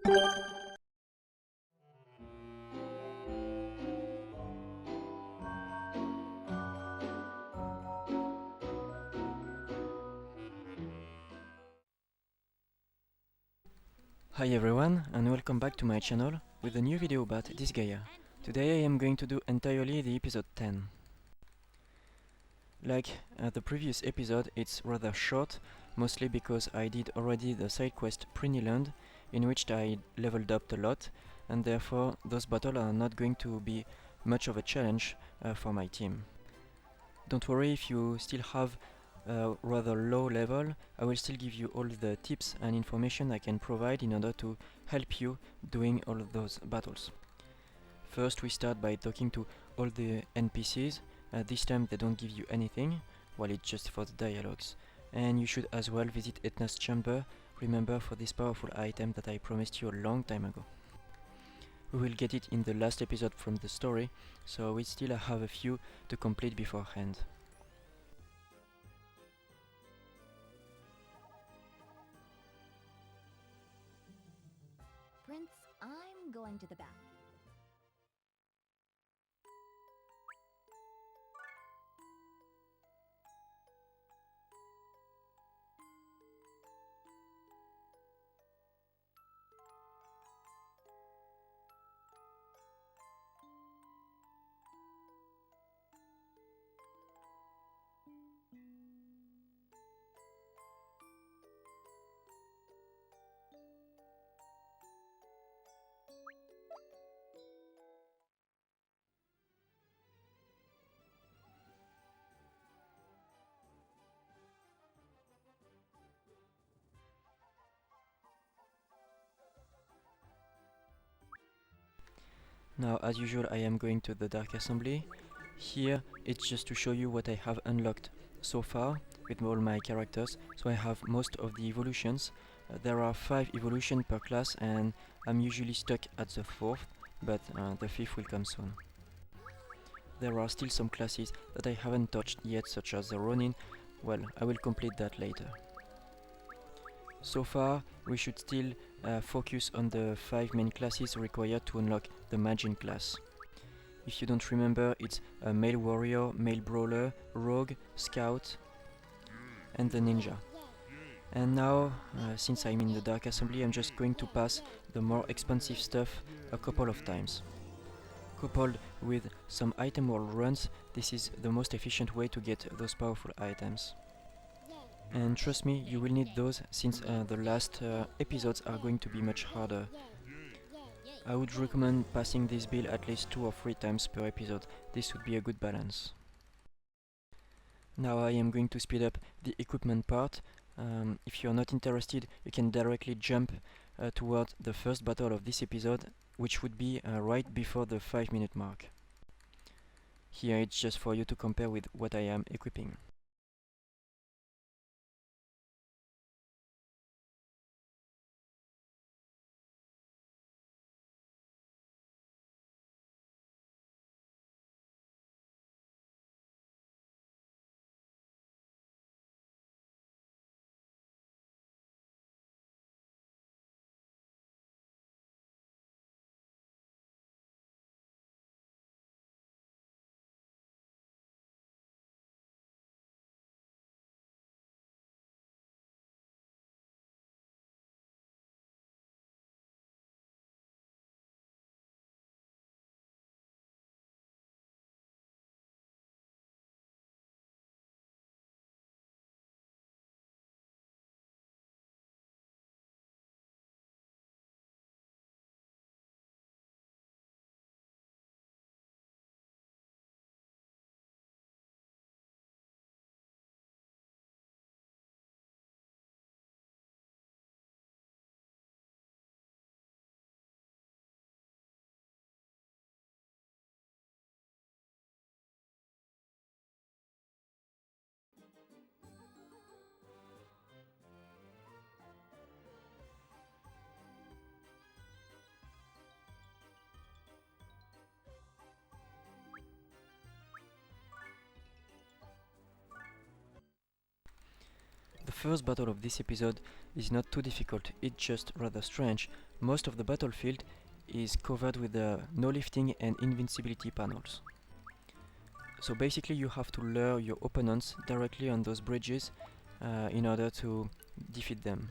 Hi everyone, and welcome back to my channel with a new video about Disgaea. Today I am going to do entirely the episode 10. Like the previous episode, it's rather short, mostly because I did already the side quest Priniland, in which I leveled up a lot, and therefore those battles are not going to be much of a challenge for my team. Don't worry if you still have a rather low level, I will still give you all the tips and information I can provide in order to help you doing all of those battles. First we start by talking to all the NPCs. This time they don't give you anything, while it's just for the dialogues. And you should as well visit Etna's chamber, remember, for this powerful item that I promised you a long time ago. We will get it in the last episode from the story, so we still have a few to complete beforehand. Prince, I'm going to the bath. Now, as usual, I am going to the Dark Assembly. Here, it's just to show you what I have unlocked so far with all my characters. So I have most of the evolutions. There are 5 evolutions per class, and I'm usually stuck at the 4th, but the 5th will come soon. There are still some classes that I haven't touched yet, such as the Ronin. Well, I will complete that later. So far, we should still focus on the 5 main classes required to unlock the Magin class. If you don't remember, it's a male warrior, male brawler, rogue, scout, and the ninja. And now, since I'm in the Dark Assembly, I'm just going to pass the more expensive stuff a couple of times. Coupled with some item wall runs, this is the most efficient way to get those powerful items. And trust me, you will need those, since the last episodes are going to be much harder. I would recommend passing this build at least 2 or 3 times per episode. This would be a good balance. Now I am going to speed up the equipment part. If you are not interested, you can directly jump toward the first battle of this episode, which would be right before the 5-minute mark. Here it's just for you to compare with what I am equipping. first battle of this episode is not too difficult, it's just rather strange. Most of the battlefield is covered with no lifting and invincibility panels. So basically you have to lure your opponents directly on those bridges in order to defeat them.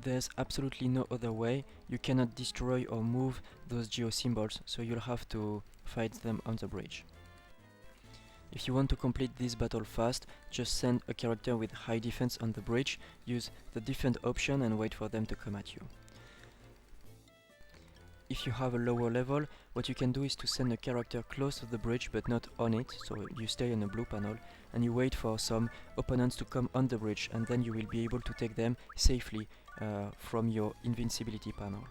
There's absolutely no other way. You cannot destroy or move those geo symbols, so you'll have to fight them on the bridge. If you want to complete this battle fast, just send a character with high defense on the bridge, use the defend option and wait for them to come at you. If you have a lower level, what you can do is to send a character close to the bridge but not on it, so you stay on a blue panel, and you wait for some opponents to come on the bridge, and then you will be able to take them safely from your invincibility panel.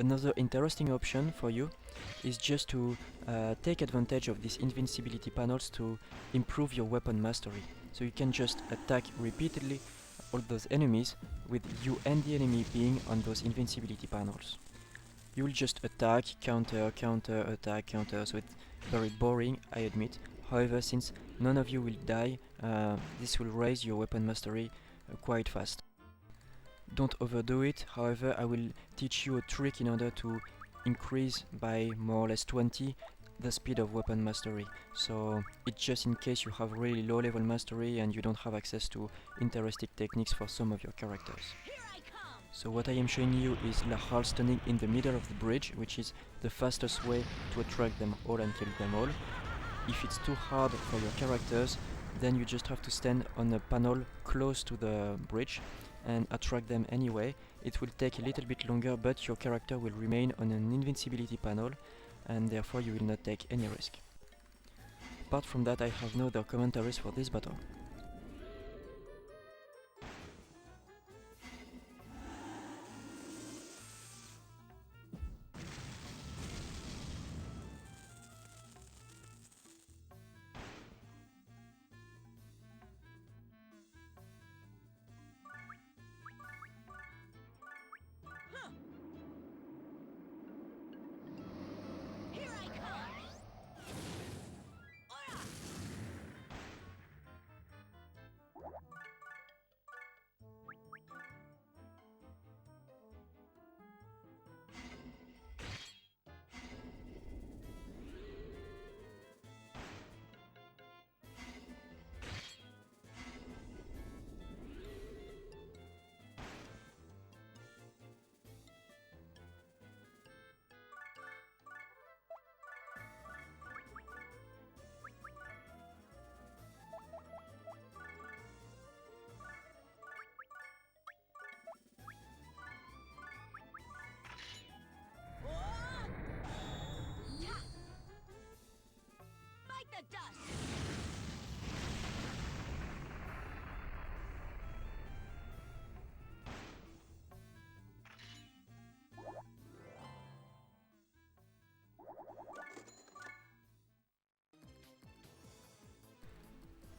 Another interesting option for you is just to take advantage of these invincibility panels to improve your weapon mastery. So you can just attack repeatedly all those enemies with you and the enemy being on those invincibility panels. You will just attack, counter, counter, attack, counter, so it's very boring, I admit. However, since none of you will die, this will raise your weapon mastery quite fast. Don't overdo it, however, I will teach you a trick in order to increase by more or less 20 the speed of weapon mastery. So it's just in case you have really low level mastery and you don't have access to interesting techniques for some of your characters. So what I am showing you is Lahal standing in the middle of the bridge, which is the fastest way to attract them all and kill them all. If it's too hard for your characters, then you just have to stand on a panel close to the bridge and attract them anyway. It will take a little bit longer, but your character will remain on an invincibility panel, and therefore you will not take any risk. Apart from that, I have no other commentaries for this battle.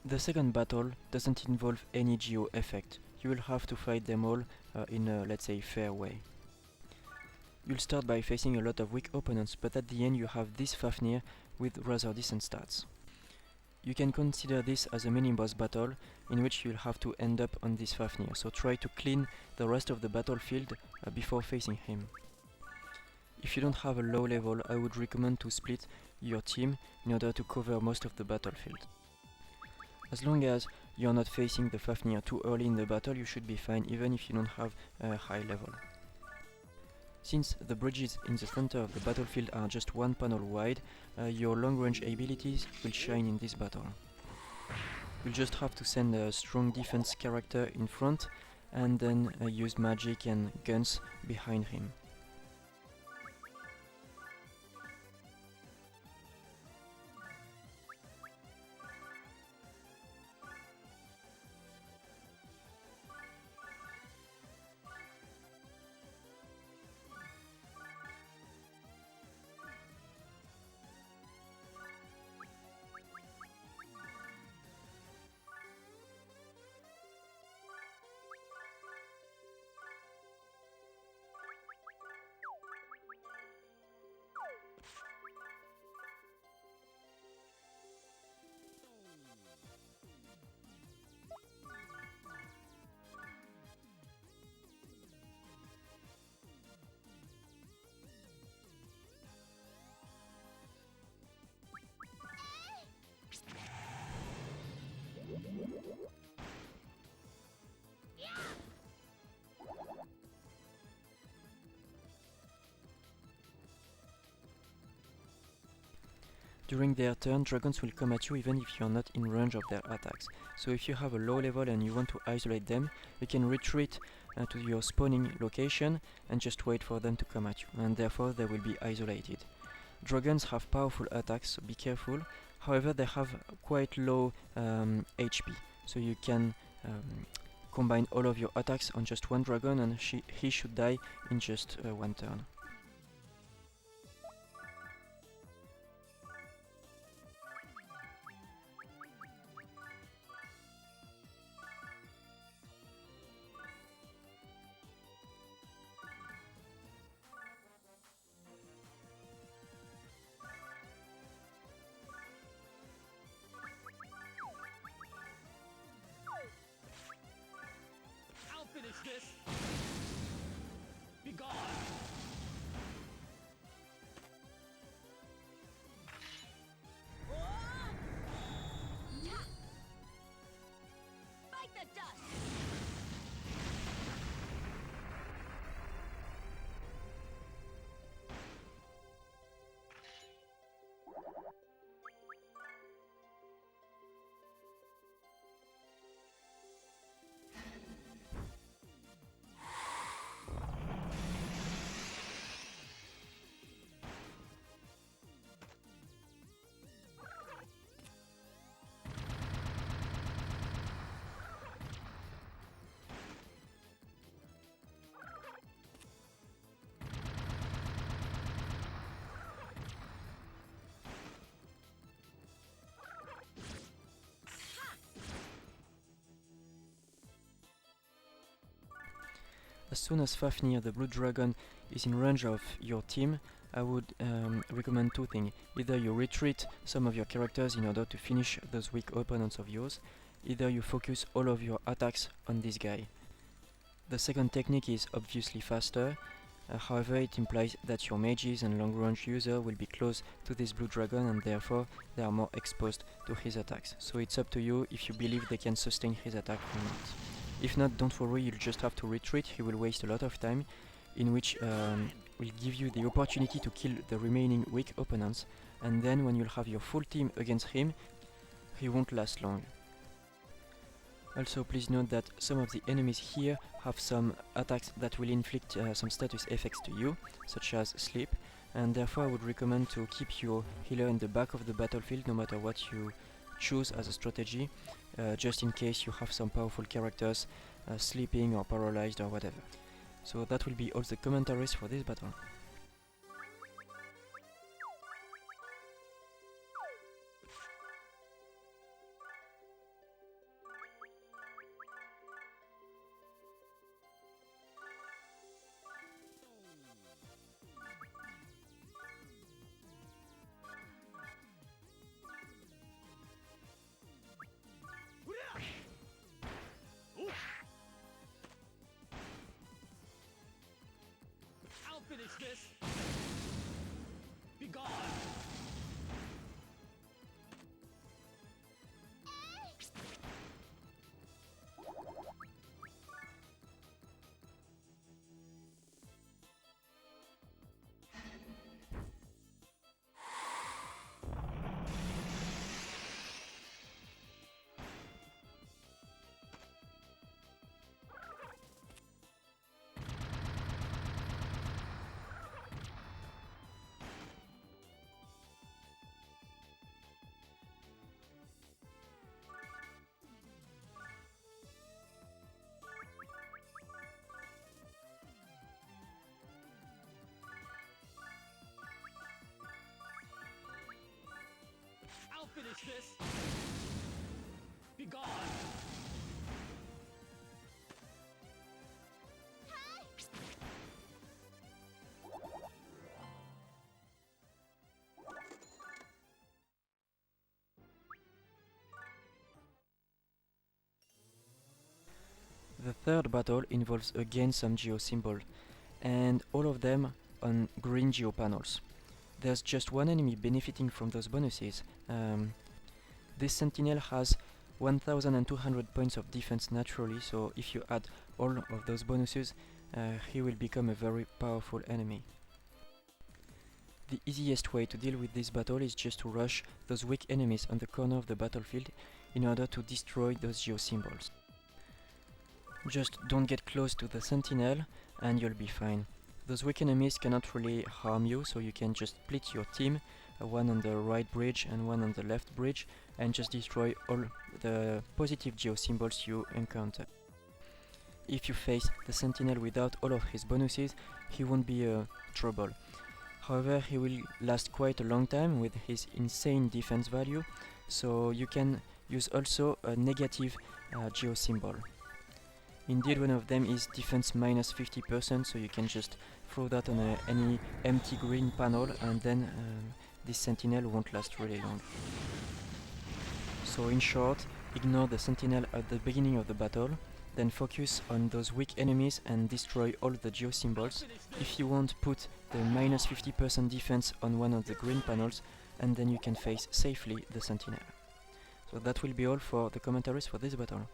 The second battle doesn't involve any geo effect. You will have to fight them all in a, let's say, fair way. You'll start by facing a lot of weak opponents, but at the end you have this Fafnir with rather decent stats. You can consider this as a mini-boss battle in which you'll have to end up on this Fafnir, so try to clean the rest of the battlefield before facing him. If you don't have a low level, I would recommend to split your team in order to cover most of the battlefield. As long as you're not facing the Fafnir too early in the battle, you should be fine even if you don't have a high level. Since the bridges in the center of the battlefield are just one panel wide, your long-range abilities will shine in this battle. You'll just have to send a strong defense character in front and then use magic and guns behind him. During their turn, dragons will come at you even if you are not in range of their attacks. So if you have a low level and you want to isolate them, you can retreat to your spawning location and just wait for them to come at you, and therefore they will be isolated. Dragons have powerful attacks, so be careful. However, they have quite low HP, so you can combine all of your attacks on just one dragon and he should die in just one turn. Finish this! Be gone! Bite the dust! As soon as Fafnir, the blue dragon, is in range of your team, I would recommend two things. Either you retreat some of your characters in order to finish those weak opponents of yours, either you focus all of your attacks on this guy. The second technique is obviously faster, however it implies that your mages and long range users will be close to this blue dragon and therefore they are more exposed to his attacks. So it's up to you if you believe they can sustain his attack or not. If not, don't worry, you'll just have to retreat. He will waste a lot of time, in which will give you the opportunity to kill the remaining weak opponents, and then when you'll have your full team against him, he won't last long. Also, please note that some of the enemies here have some attacks that will inflict some status effects to you, such as sleep, and therefore I would recommend to keep your healer in the back of the battlefield no matter what you choose as a strategy, just in case you have some powerful characters sleeping or paralyzed or whatever. So that will be all the commentaries for this battle. I'll finish this! Be gone! I'll finish this! Be gone! The third battle involves again some geo symbol, and all of them on green geo panels. There's just one enemy benefiting from those bonuses. This sentinel has 1200 points of defense naturally, so if you add all of those bonuses, he will become a very powerful enemy. The easiest way to deal with this battle is just to rush those weak enemies on the corner of the battlefield in order to destroy those geosymbols. Just don't get close to the sentinel and you'll be fine. Those weak enemies cannot really harm you, so you can just split your team, one on the right bridge and one on the left bridge, and just destroy all the positive geosymbols you encounter. If you face the sentinel without all of his bonuses, he won't be trouble. However, he will last quite a long time with his insane defense value, so you can use also a negative geosymbol. Indeed, one of them is defense minus 50%, so you can just throw that on any empty green panel, and then this sentinel won't last really long. So in short, ignore the sentinel at the beginning of the battle, then focus on those weak enemies and destroy all the geosymbols. If you want, put the minus 50% defense on one of the green panels, and then you can face safely the sentinel. So that will be all for the commentaries for this battle.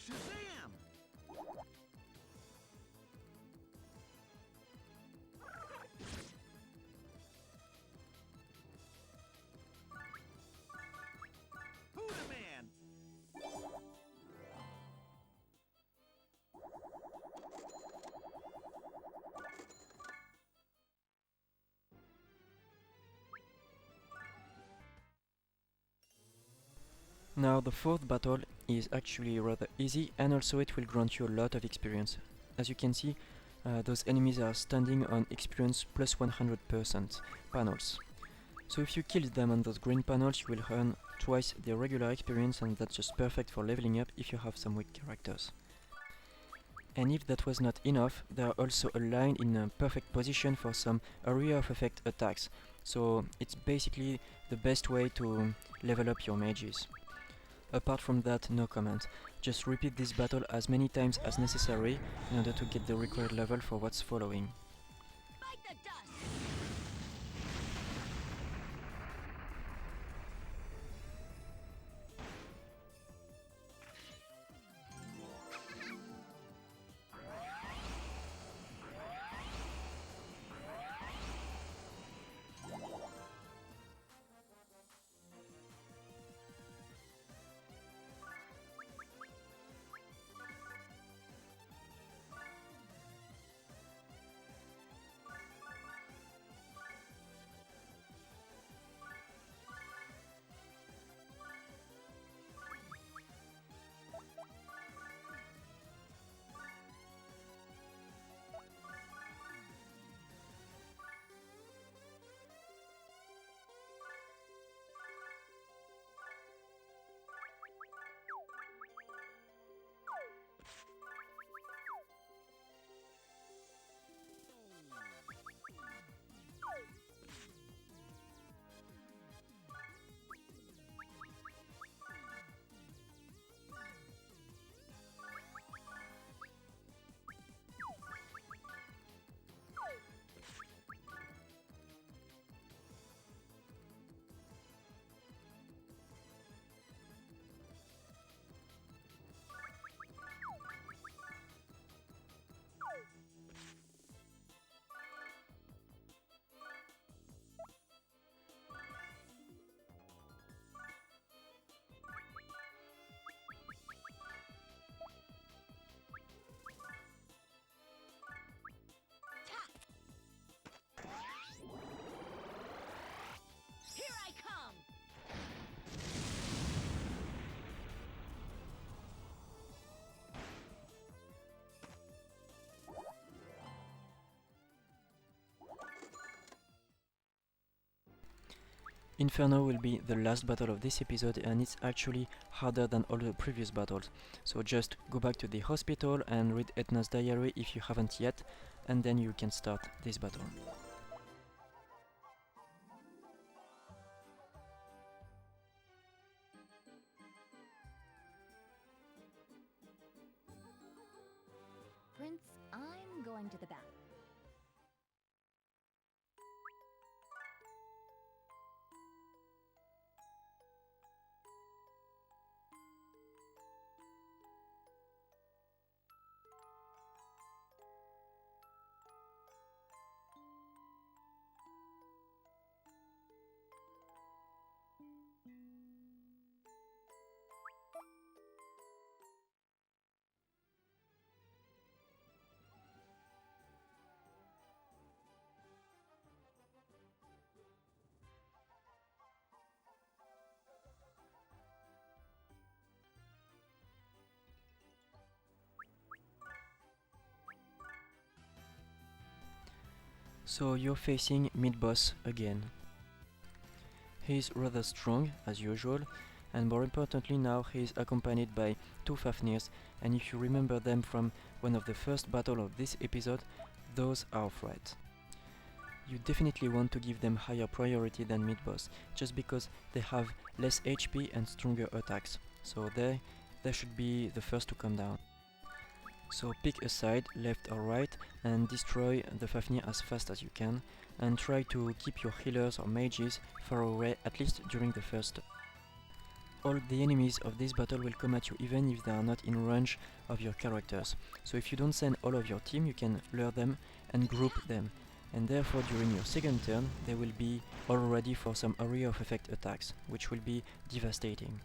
Shazam! Hoodaman! Now the fourth battle is actually rather easy, and also it will grant you a lot of experience. As you can see, those enemies are standing on experience plus 100% panels. So if you kill them on those green panels, you will earn twice the regular experience, and that's just perfect for leveling up if you have some weak characters. And if that was not enough, they are also aligned in a perfect position for some area of effect attacks. So it's basically the best way to level up your mages. Apart from that, no comment. Just repeat this battle as many times as necessary in order to get the required level for what's following. Inferno will be the last battle of this episode, and it's actually harder than all the previous battles. So just go back to the hospital and read Etna's diary if you haven't yet, and then you can start this battle. Prince, I'm going to the bath. So you're facing mid-boss again. He is rather strong, as usual, and more importantly now he is accompanied by two Fafnirs, and if you remember them from one of the first battles of this episode, those are threats. You definitely want to give them higher priority than mid-boss, just because they have less HP and stronger attacks, so they should be the first to come down. So pick a side, left or right, and destroy the Fafnir as fast as you can, and try to keep your healers or mages far away, at least during the first. All the enemies of this battle will come at you even if they are not in range of your characters. So if you don't send all of your team, you can lure them and group them, and therefore during your second turn they will be all ready for some area of effect attacks, which will be devastating.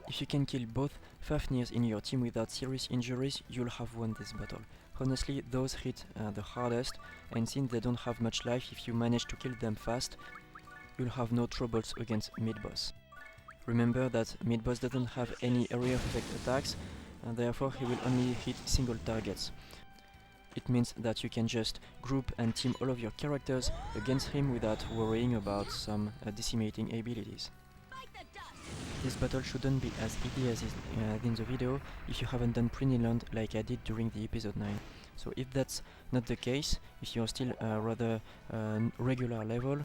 If you can kill both Fafnirs in your team without serious injuries, you'll have won this battle. Honestly, those hit the hardest, and since they don't have much life, if you manage to kill them fast, you'll have no troubles against mid-boss. Remember that mid-boss doesn't have any area of effect attacks, and therefore he will only hit single targets. It means that you can just group and team all of your characters against him without worrying about some decimating abilities. This battle shouldn't be as easy as in the video if you haven't done Priniland like I did during the episode 9. So if that's not the case, if you're still rather regular level,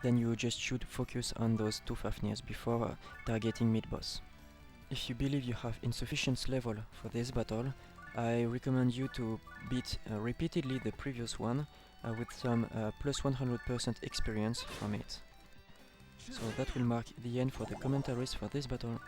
then you just should focus on those two Fafnirs before targeting mid-boss. If you believe you have insufficient level for this battle, I recommend you to beat repeatedly the previous one with some plus 100% experience from it. So that will mark the end for the commentaries for this battle.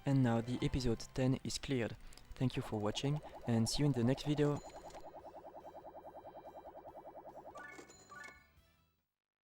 And now the episode 10 is cleared. Thank you for watching and see you in the next video.